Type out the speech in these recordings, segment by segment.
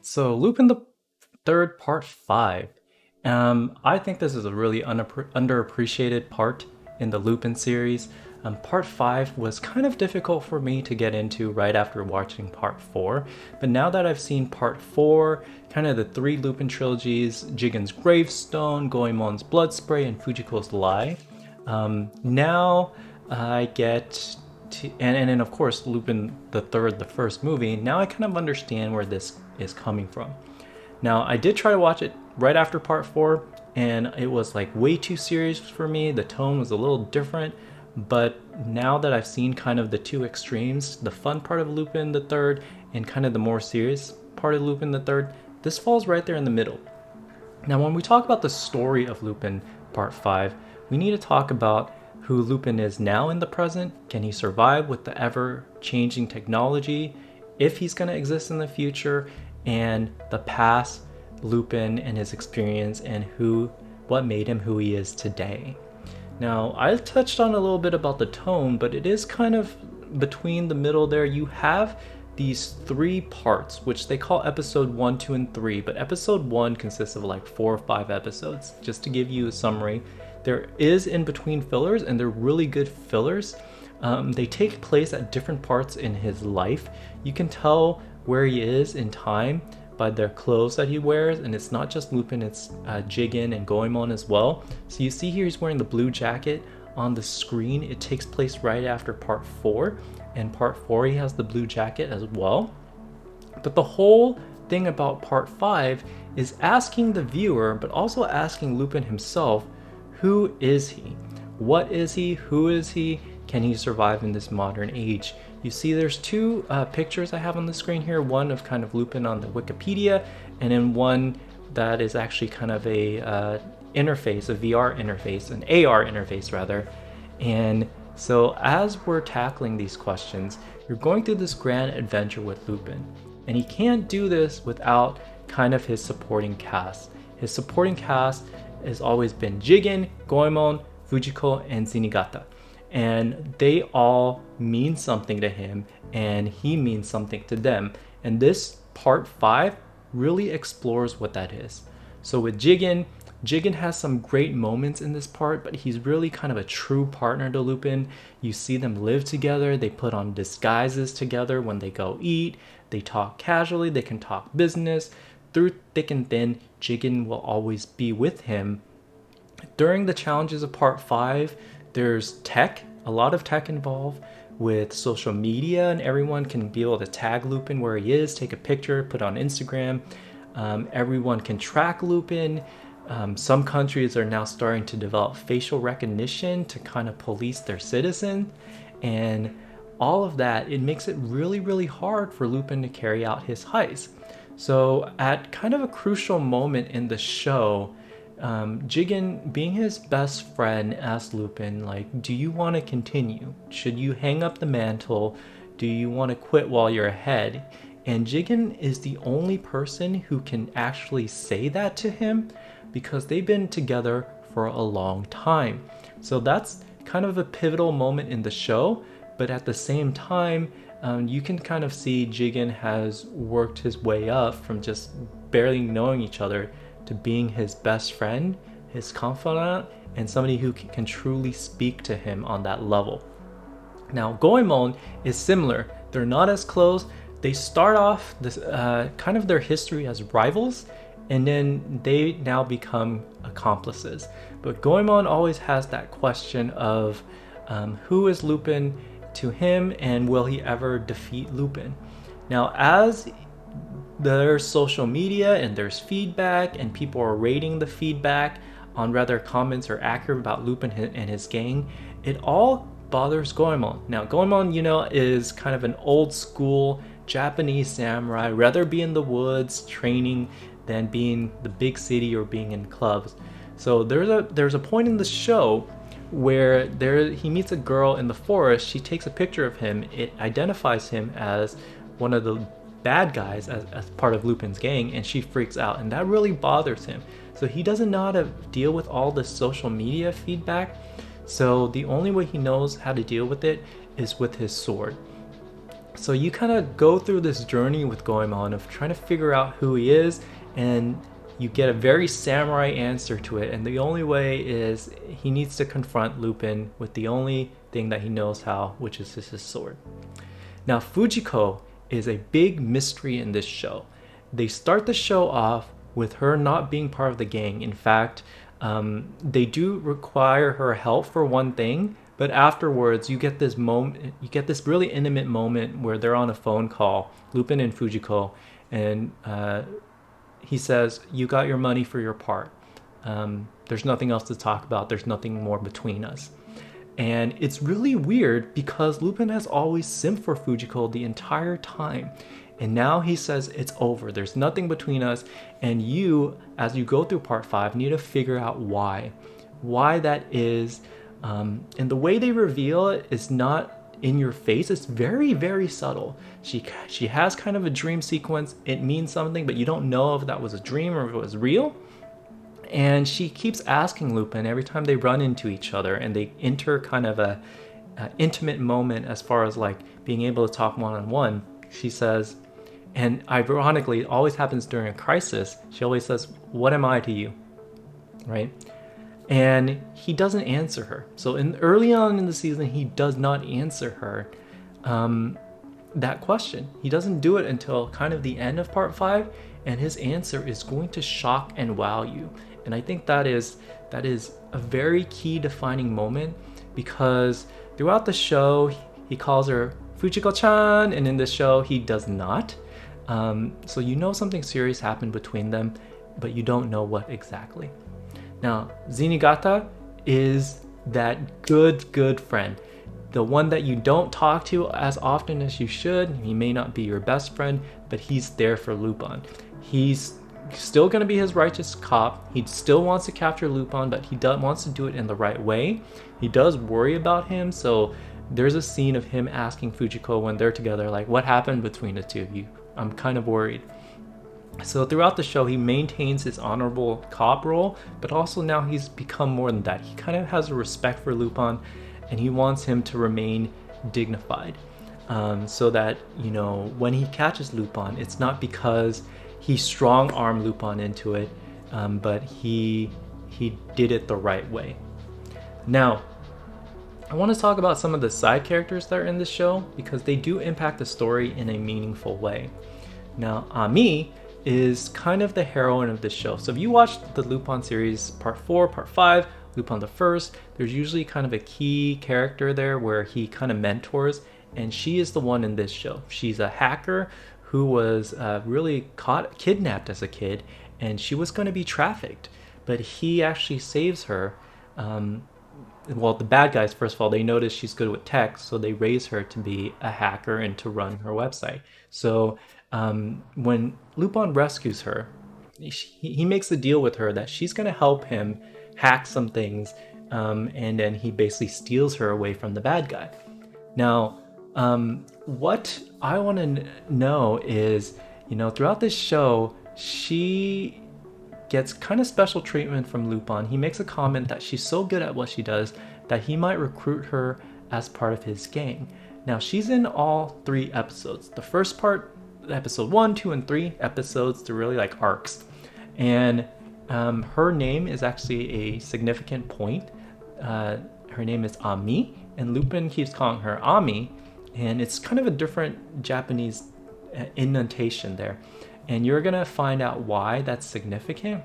So Lupin the Third Part 5. I think this is a really underappreciated part in the Lupin series. Part 5 was kind of difficult for me to get into right after watching Part 4, but now that I've seen Part 4, kind of the three Lupin trilogies, Jigen's Gravestone, Goemon's Blood Spray, and Fujiko's Lie, now I get and then of course Lupin the Third, the first movie. Now I kind of understand where this is coming from. Now I did try to watch it right after Part 4, and it was like way too serious for me. The tone was a little different, but now that I've seen kind of the two extremes, the fun part of Lupin the Third and kind of the more serious part of Lupin the Third, this falls right there in the middle. Now when we talk about the story of Lupin Part 5, we need to talk about who Lupin is now in the present. Can he survive with the ever-changing technology? If he's going to exist in the future, and the past Lupin and his experience and what made him who he is today. Now, I touched on a little bit about the tone, but it is kind of between the middle there. You have these three parts, which they call episode 1, 2, and 3, but episode 1 consists of like 4 or 5 episodes. Just to give you a summary, there is in between fillers, and they're really good fillers. They take place at different parts in his life. You can tell where he is in time by the clothes that he wears, and it's not just Lupin, it's Jigen and Goemon as well. So you see here he's wearing the blue jacket on the screen. It takes place right after Part 4, and Part 4 he has the blue jacket as well. But the whole thing about Part 5 is asking the viewer, but also asking Lupin himself, who is he? What is he? Who is he? Can he survive in this modern age? You see there's two pictures I have on the screen here, one of kind of Lupin on the Wikipedia, and then one that is actually kind of a interface, a VR interface, an AR interface rather. And so as we're tackling these questions, you're going through this grand adventure with Lupin. And he can't do this without kind of his supporting cast. His supporting cast has always been Jigen, Goemon, Fujiko, and Zenigata. And they all mean something to him, and he means something to them. And this Part 5 really explores what that is. So with Jigen has some great moments in this part, but he's really kind of a true partner to Lupin. You see them live together, they put on disguises together when they go eat, they talk casually, they can talk business. Through thick and thin, Jigen will always be with him. During the challenges of Part 5, there's tech, a lot of tech involved with social media, and everyone can be able to tag Lupin where he is, take a picture, put on Instagram. Everyone can track Lupin. Some countries are now starting to develop facial recognition to kind of police their citizens. And all of that, it makes it really, really hard for Lupin to carry out his heist. So at kind of a crucial moment in the show, Jigen, being his best friend, asked Lupin, like, do you want to continue? Should you hang up the mantle? Do you want to quit while you're ahead? And Jigen is the only person who can actually say that to him because they've been together for a long time. So that's kind of a pivotal moment in the show, but at the same time, you can kind of see Jigen has worked his way up from just barely knowing each other to being his best friend, his confidant, and somebody who can truly speak to him on that level. Now, Goemon is similar. They're not as close. They start off this kind of their history as rivals, and then they now become accomplices. But Goemon always has that question of who is Lupin to him, and will he ever defeat Lupin? Now, as there's social media and there's feedback, and people are rating the feedback on whether comments are accurate about Lupin and his gang, it all bothers Goemon. Now, Goemon, is kind of an old school Japanese samurai, rather be in the woods training than being the big city or being in clubs. So there's a point in the show where he meets a girl in the forest. She takes a picture of him. It identifies him as one of the bad guys as part of Lupin's gang, and she freaks out, and that really bothers him. So he doesn't know how to deal with all this social media feedback. So the only way he knows how to deal with it is with his sword. So you kind of go through this journey with Goemon of trying to figure out who he is, and you get a very samurai answer to it. And the only way is he needs to confront Lupin with the only thing that he knows how, which is his sword. Now, Fujiko is a big mystery in this show. They start the show off with her not being part of the gang. In fact, they do require her help for one thing, but afterwards you get this moment, you get this really intimate moment where they're on a phone call, Lupin and Fujiko, and he says, "You got your money for your part. There's nothing else to talk about. There's nothing more between us." And it's really weird because Lupin has always simped for Fujiko the entire time. And now he says it's over. There's nothing between us. And you, as you go through part 5, need to figure out why. Why that is. And the way they reveal it is not in your face. It's very, very subtle. She has kind of a dream sequence. It means something, but you don't know if that was a dream or if it was real. And she keeps asking Lupin every time they run into each other and they enter kind of a intimate moment as far as like being able to talk one-on-one. She says, and ironically, it always happens during a crisis. She always says, "What am I to you?" Right? And he doesn't answer her. So early on in the season, he does not answer her that question. He doesn't do it until kind of the end of part 5, and his answer is going to shock and wow you. And I think that is a very key defining moment, because throughout the show he calls her Fujiko-chan, and in this show he does not. So you know something serious happened between them, but you don't know what exactly. Now, Zenigata is that good friend. The one that you don't talk to as often as you should. He may not be your best friend, but he's there for Lupin. He's still going to be his righteous cop. He still wants to capture Lupin, but he wants to do it in the right way. He does worry about him, so there's a scene of him asking Fujiko when they're together, like, what happened between the two of you? I'm kind of worried. So throughout the show, he maintains his honorable cop role, but also now he's become more than that. He kind of has a respect for Lupin, and he wants him to remain dignified. So that, you know, when he catches Lupin, it's not because he strong-armed Lupin into it, but he did it the right way. Now, I want to talk about some of the side characters that are in this show, because they do impact the story in a meaningful way. Now, Ami is kind of the heroine of this show. So if you watch the Lupin series, part 4, part 5, Lupin the First, there's usually kind of a key character there where he kind of mentors, and she is the one in this show. She's a hacker who was really kidnapped as a kid, and she was going to be trafficked, but he actually saves her. Well, the bad guys, first of all, they notice she's good with tech, so they raise her to be a hacker and to run her website. So when Lupin rescues her, he makes a deal with her that she's going to help him hack some things, and then he basically steals her away from the bad guy. Now, what I want to know is, you know, throughout this show, she gets kind of special treatment from Lupin. He makes a comment that she's so good at what she does that he might recruit her as part of his gang. Now, she's in all 3 episodes. The first part, episode 1, 2, and 3 episodes, they're really like arcs. And her name is actually a significant point. Her name is Ami, and Lupin keeps calling her Ami, and it's kind of a different Japanese indentation there. And you're gonna find out why that's significant.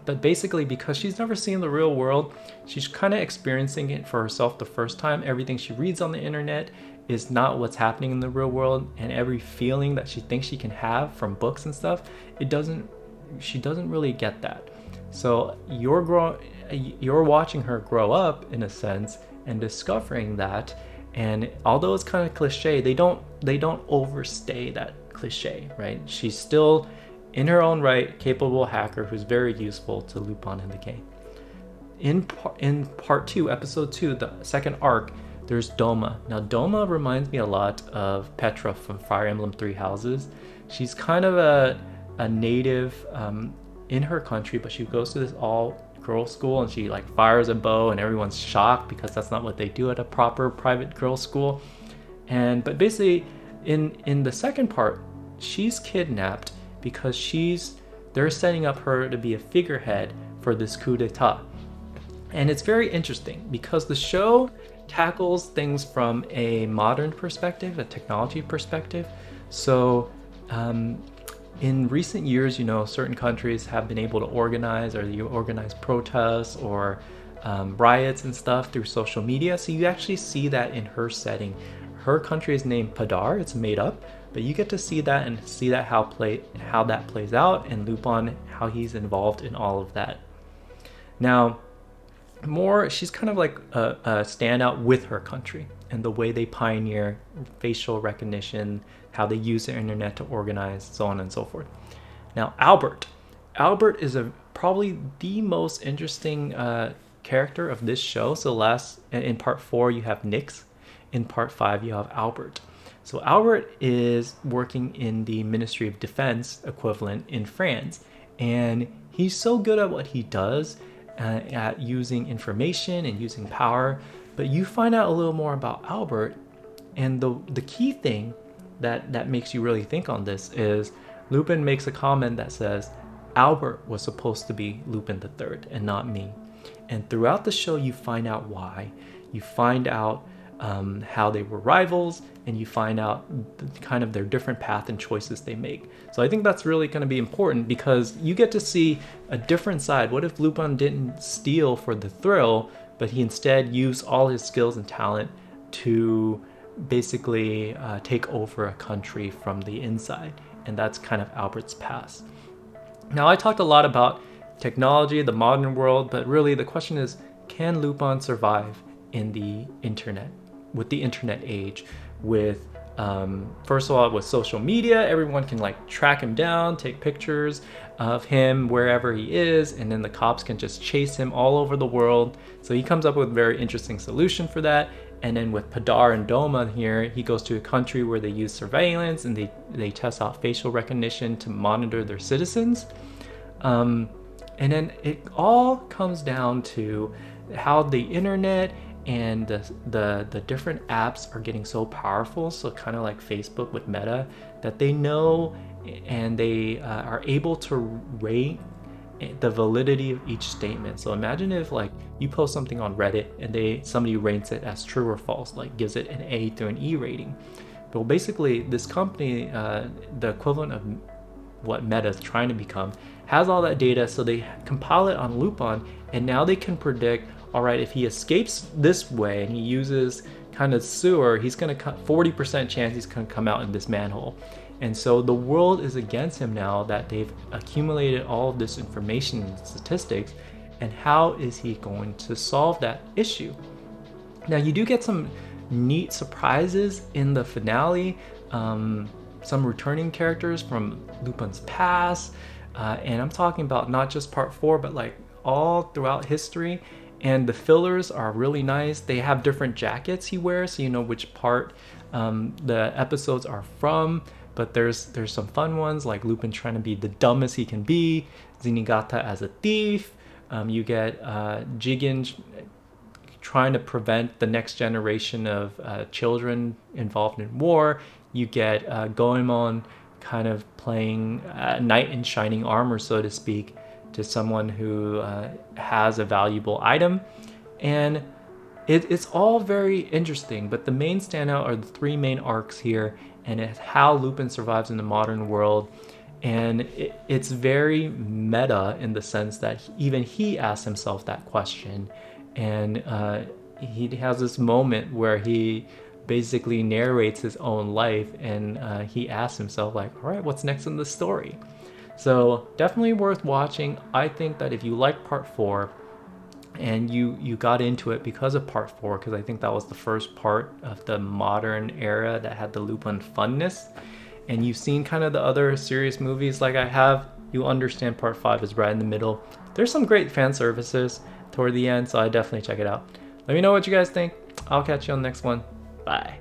But basically, because she's never seen the real world, she's kind of experiencing it for herself the first time. Everything she reads on the internet is not what's happening in the real world, and every feeling that she thinks she can have from books and stuff, she doesn't really get that. So you're watching her grow up in a sense and discovering that. And although it's kind of cliche, they don't overstay that cliche, right? She's still in her own right capable hacker who's very useful to Lupin in the game. In part 2, episode 2, the second arc, there's Doma. Now, Doma reminds me a lot of Petra from Fire Emblem Three Houses. She's kind of a native in her country, but she goes to this all-girls school, and she like fires a bow, and everyone's shocked because that's not what they do at a proper private girls' school. But basically, in the second part, she's kidnapped because they're setting up her to be a figurehead for this coup d'etat. And it's very interesting because the show tackles things from a modern perspective, a technology perspective. So in recent years, certain countries have been able to organize, or you organize protests or riots and stuff through social media. So you actually see that in her setting. Her country is named Padar, it's made up, but you get to see that and see that how that plays out, and Lupin, how he's involved in all of that. Now, she's kind of like a standout with her country and the way they pioneer facial recognition, how they use the internet to organize, so on and so forth. Now, Albert is probably the most interesting character of this show. So in part 4 you have Nix, in part 5 you have Albert. So Albert is working in the Ministry of Defense equivalent in France, and he's so good at what he does, at using information and using power. But you find out a little more about Albert, and the key thing that makes you really think on this is Lupin makes a comment that says Albert was supposed to be Lupin III and not me. And throughout the show you find out why. You find out how they were rivals, and you find out kind of their different path and choices they make. So I think that's really going to be important, because you get to see a different side. What if Lupin didn't steal for the thrill, but he instead used all his skills and talent to basically take over a country from the inside? And that's kind of Albert's past. Now, I talked a lot about technology, the modern world, but really the question is, can Lupin survive in the internet, with the internet age, with first of all, with social media? Everyone can like track him down, take pictures of him wherever he is, and then the cops can just chase him all over the world. So he comes up with a very interesting solution for that. And then with Padar and Doma here, he goes to a country where they use surveillance and they test out facial recognition to monitor their citizens. And then it all comes down to how the internet and the different apps are getting so powerful. So kind of like Facebook with Meta, that they know and they are able to rate the validity of each statement. So imagine if like you post something on Reddit and somebody rates it as true or false, like gives it an A through an E rating. But basically this company, the equivalent of what Meta is trying to become, has all that data, so they compile it on Lupin, and now they can predict, all right, if he escapes this way and he uses kind of sewer, he's going to 40% chance he's going to come out in this manhole. And so the world is against him now that they've accumulated all of this information and statistics, and how is he going to solve that issue? Now, you do get some neat surprises in the finale, some returning characters from Lupin's past, and I'm talking about not just part 4, but like all throughout history. And the fillers are really nice. They have different jackets he wears, so you know which part the episodes are from. But there's some fun ones, like Lupin trying to be the dumbest he can be, Zenigata as a thief. You get Jigen trying to prevent the next generation of children involved in war. You get Goemon kind of playing knight in shining armor, so to speak, to someone who has a valuable item. And it's all very interesting, but the main standout are the 3 main arcs here, and it's how Lupin survives in the modern world. And it's very meta in the sense that even he asks himself that question. And he has this moment where he basically narrates his own life, and he asks himself like, all right, what's next in the story? So definitely worth watching. I think that if you like part 4 and you got into it because of part 4, because I think that was the first part of the modern era that had the Lupin funness, and you've seen kind of the other serious movies like I have, you understand part 5 is right in the middle. There's some great fan services toward the end, so I definitely check it out. Let me know what you guys think. I'll catch you on the next one. Bye.